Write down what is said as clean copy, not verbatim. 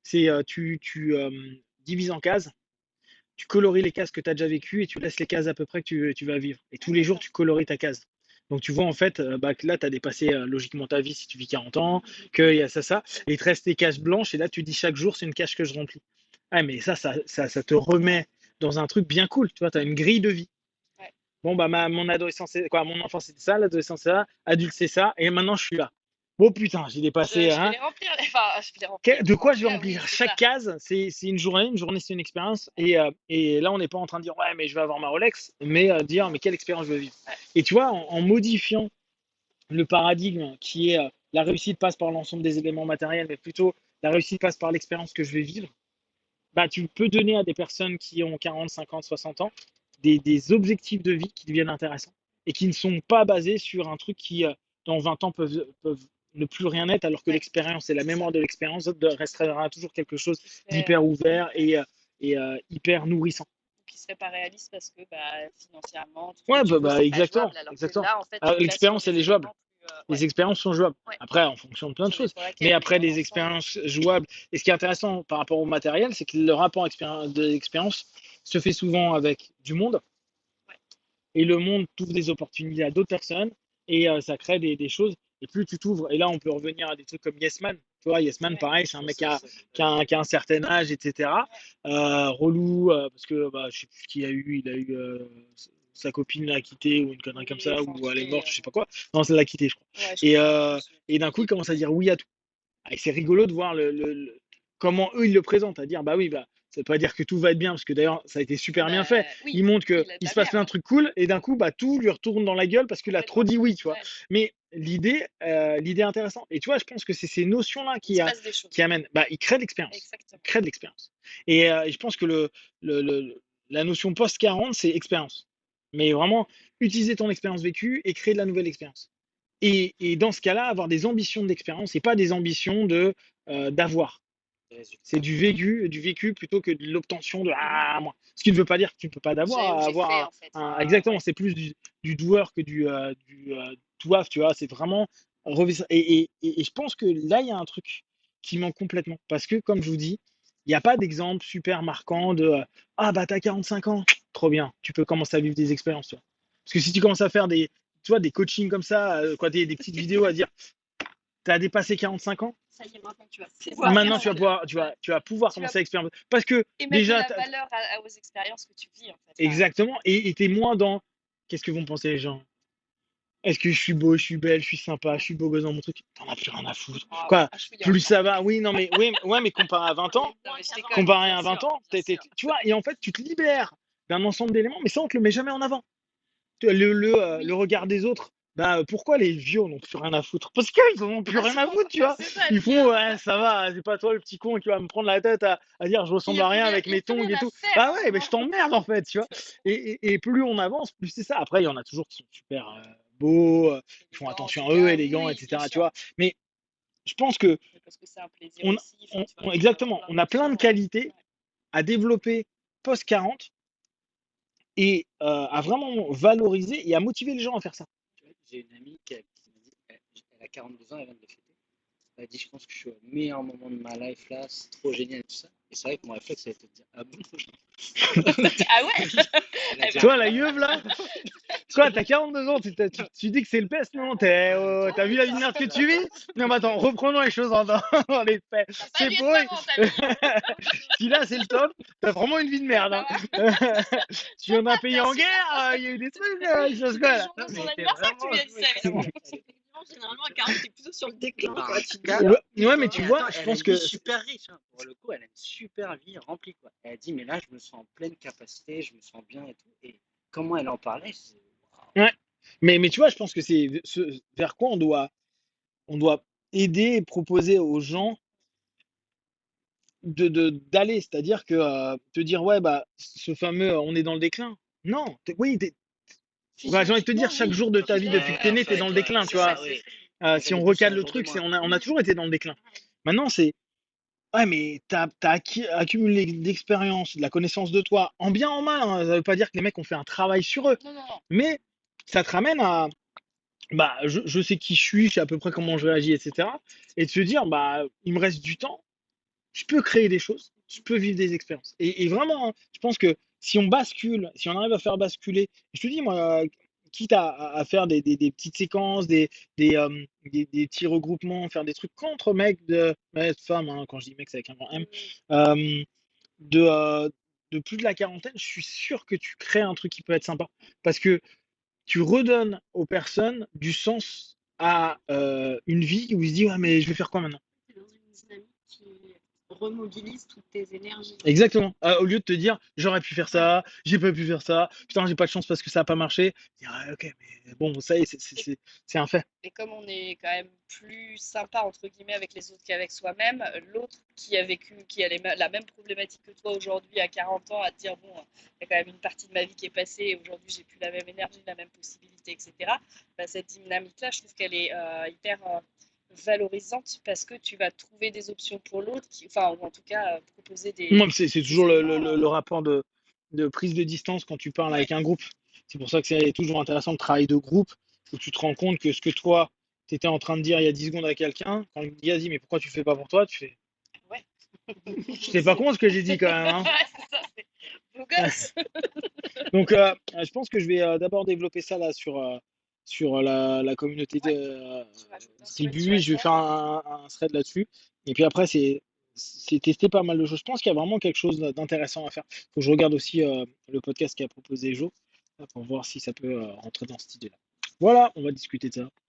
C'est tu divises en cases, tu colories les cases que tu as déjà vécues et tu laisses les cases à peu près que tu vas vivre. Et tous les jours, D'accord. tu colories ta case. Donc tu vois en fait bah, que là, tu as dépassé logiquement ta vie si tu vis 40 ans, qu'il y a ça. Et il te reste tes cases blanches et là, tu dis chaque jour, c'est une case que je remplis. Ah, mais ça te remet dans un truc bien cool. Tu vois, tu as une grille de vie. Ouais. Bon, bah, mon adolescence, c'est quoi? Mon enfance, c'était ça, l'adolescence, c'est ça, adulte, c'est ça, et maintenant, je suis là. Oh putain, j'ai dépassé, Je vais hein. les remplir, enfin, je vais les remplir. De En quoi tout je vais cas, oui, remplir c'est chaque ça. case? C'est une journée, c'est une expérience. Et là, on n'est pas en train de dire, ouais, mais je vais avoir ma Rolex, mais dire, mais quelle expérience je veux vivre. Ouais, Et tu vois, en modifiant le paradigme qui est la réussite passe par l'ensemble des éléments matériels, mais plutôt la réussite passe par l'expérience que je vais vivre, bah, tu peux donner à des personnes qui ont 40, 50, 60 ans des objectifs de vie qui deviennent intéressants et qui ne sont pas basés sur un truc qui, dans 20 ans, peuvent ne plus rien être, alors que ouais, l'expérience et la c'est ça. mémoire de l'expérience restera toujours quelque chose Qui serait, d'hyper ouvert ouais, et hyper nourrissant. qui serait pas réaliste parce que bah, financièrement, tout ce que Ouais, tu veux, c'est pas exactement, jouable. Alors que exactement. là, en fait, tu Alors, te places sur l'expérience, elle des est jouable. éléments plus, Les expériences sont jouables. ouais, Après, en fonction de plein de sur des choses. pour Mais laquelle, mais après, dans des l'ensemble, expériences jouables. Et ce qui est intéressant par rapport au matériel, c'est que le rapport de l'expérience se fait souvent avec du monde. ouais, Et le monde t'ouvre des opportunités à d'autres personnes. Et ça crée des choses. Et plus tu t'ouvres, et là, on peut revenir à des trucs comme Yes Man. Tu vois, Yes Man, ouais, pareil, c'est un mec qui a un certain âge, etc. ouais, Relou, parce que bah, je sais plus qui a eu, il a eu sa copine l'a quitté ou une connerie comme oui, ça, enfin, ou elle est qui est, morte, je sais pas quoi. Non, ça l'a quitté, je crois. ouais, je Et, crois, je me euh, souviens et plus, d'un mais coup, qui il est commence à plus, dire oui à tout. Et c'est rigolo de voir comment eux ils le présentent, à dire bah oui, bah, ça veut pas dire que tout va être bien, parce que d'ailleurs ça a été ah super bien fait. bah, oui, Il montre oui, qu'il il a de la se passe plein de merde, trucs cool, et d'un coup, bah, tout lui retourne dans la gueule parce qu'il a trop complètement. dit oui, tu vois. Ouais, Mais l'idée est intéressante. Et tu vois, je pense que c'est ces notions-là il se passe des qui choses. amènent, bah, ils créent de l'expérience. Ils Exactement. créent de l'expérience. Et je pense que la notion post-40, c'est expérience. Mais vraiment, utiliser ton expérience vécue et créer de la nouvelle expérience. Et dans ce cas-là, avoir des ambitions d'expérience et pas des ambitions d'avoir. C'est du vécu plutôt que de l'obtention de Mhm. ah moi. Ce qui ne veut pas dire que tu ne peux pas d'avoir J'ai fait, avoir en fait. Enfin, exactement. ouais, C'est plus du doueur que du to have, tu vois. C'est vraiment et je pense que là il y a un truc qui manque complètement parce que comme je vous dis, il n'y a pas d'exemple super marquant de ah bah t'as 45 ans, trop bien, tu peux commencer à vivre des expériences, tu vois. Parce que si tu commences à faire tu vois, des coachings comme ça, quoi, des petites vidéos à dire t'as dépassé 45 ans. ça y est, maintenant tu vas pouvoir dire Maintenant, ça. Ouais. tu vas pouvoir Tu vas commencer à expérimenter. Parce que et mettre de déjà, la valeur aux expériences que tu vis, en fait. Enfin, exactement, et t'es moins dans qu'est-ce que vont penser les gens? Est-ce que je suis beau, je suis belle, je suis sympa, je ouais. suis beau gosse dans mon truc? T'en as plus rien à foutre. Ah, Quoi? ah, chouïa, Plus quand ça va, même. oui, non, mais, oui, ouais, mais comparé à 20 ans, Non, mais je déconne, comparé bien à 20 sûr, ans, bien sûr. tu vois, et en fait, tu te libères d'un ensemble d'éléments, mais ça, on te le met jamais en avant. Le Oui, regard des autres. Bah, pourquoi les vieux n'ont plus rien à foutre? Parce qu'ils n'ont plus rien parce à qu'on foutre, tu vois. c'est ça le Ils font, pire. ouais, ça va, c'est pas toi le petit con qui va me prendre la tête à dire je Il y ressemble a à plus rien rien, avec il y a mes plus tongs rien et à tout. faire Bah en ce ouais, mais je moment. t'emmerde en fait, tu vois. Et plus on avance, plus c'est ça. Après, il y en a toujours qui sont super beaux, qui font Élégant, attention à eux, etc. Oui, élégants, oui, bien etc. Tu sûr. vois. Mais je pense que Mais parce que c'est un plaisir on, aussi. Enfin, tu vois, tu peux avoir exactement, plein on a plein de d'options. qualités Ouais. à développer post-40 et à vraiment valoriser et à motiver les gens à faire ça. J'ai une amie qui m'a dit, elle a 42 ans, elle vient de le fêter. Elle a dit, je pense que je suis au meilleur moment de ma life là, c'est trop génial et tout ça. Et c'est vrai que mon réflexe, ça a été de dire, ah bon? Ah ouais? Elle a Eh dit, ben, Toi, la yeuve là, quoi, t'as 42 ans, tu dis que c'est le best, non? T'as vu la vie de merde que tu vis? Non, mais attends, reprenons les choses dans les faits. t'as pas C'est dû être pourri. marrant, ta vie. Si là, c'est le top, t'as vraiment une vie de merde, Ça hein. va? Tu en as payé T'es en guerre, insupportable. il y a eu des trucs, il se passe C'était quoi le là? jour non, de mais son elle était anniversaire que tu vraiment lui as dit jouée. ça, évidemment. Généralement, à 40, t'es plutôt sur le déclin, Non, quoi. Tu te dis, alors, Ouais, mais tu mais vois, attends, je elle a pense une vie que. super riche, hein. Pour le coup, elle a une super vie remplie, quoi. Elle a dit, mais là, je me sens en pleine capacité, je me sens bien et tout. Et comment elle en parlait, c'est waouh. Ouais. Mais tu vois, je pense que c'est vers quoi on doit aider et proposer aux gens d'aller. C'est-à-dire que te dire, ouais, bah, ce fameux on est dans le déclin. Non, oui, bah, j'ai envie de te Physiologiquement, dire, chaque oui. jour de ta vie depuis que Ouais, t'es en né, t'es fait, dans le ouais, déclin, tu C'est vois. ça. bah oui. Si J'avais on dit ça recadre un le jour de truc, moi. on a toujours été dans le déclin. Maintenant, c'est, ouais, mais t'as accumulé de l'expérience, de la connaissance de toi, en bien, en mal, hein. Ça veut pas dire que les mecs ont fait un travail sur eux. Non, non, non. Mais ça te ramène à, bah, je sais qui je suis à peu près comment je réagis, etc. Et de se dire, bah, il me reste du temps. je peux créer des choses, je peux vivre des expériences. Et vraiment, hein, je pense que si on bascule, si on arrive à faire basculer, je te dis, moi, quitte à faire des petites séquences, des petits regroupements, faire des trucs contre mecs, femmes, hein, quand je dis mecs, c'est avec un grand M, euh, de, euh, de plus de la quarantaine, je suis sûr que tu crées un truc qui peut être sympa. Parce que tu redonnes aux personnes du sens à une vie où ils se disent, ouais, mais je vais faire quoi maintenant? T'es dans une dynamique qui remobilise toutes tes énergies. Exactement. Au lieu de te dire, j'aurais pu faire Ouais. ça, j'ai pas pu faire ça, putain, j'ai pas de chance parce que ça a pas marché. Dire, ah, ok, mais bon, ça y est, c'est un fait. Et comme on est quand même plus sympa entre guillemets avec les autres qu'avec soi-même, l'autre qui a vécu, qui a la même problématique que toi aujourd'hui à 40 ans, à te dire bon, il y a quand même une partie de ma vie qui est passée et aujourd'hui j'ai plus la même énergie, la même possibilité, etc. Bah, cette dynamique-là, je trouve qu'elle est hyper valorisante parce que tu vas trouver des options pour l'autre, enfin, ou en tout cas proposer Moi, des, c'est des toujours éléments. le rapport de prise de distance quand tu parles Ouais, avec un groupe. C'est pour ça que c'est toujours intéressant de travailler de groupe, où tu te rends compte que ce que toi, tu étais en train de dire il y a 10 secondes à quelqu'un, quand le gars dit, mais pourquoi tu fais pas pour toi, tu fais, ouais. je sais pas con ce que j'ai dit quand même, hein. Ouais, c'est ça, c'est beau gosse. Donc, je pense que je vais d'abord développer ça là sur la communauté Ouais, de tu rajoutes un thread sur Tribu. Je vais faire Insta. un thread là-dessus. Et puis après, c'est tester pas mal de choses. Je pense qu'il y a vraiment quelque chose d'intéressant à faire. Faut que je regarde aussi le podcast qu'a proposé Jo pour voir si ça peut rentrer dans cette idée-là. Voilà, on va discuter de ça.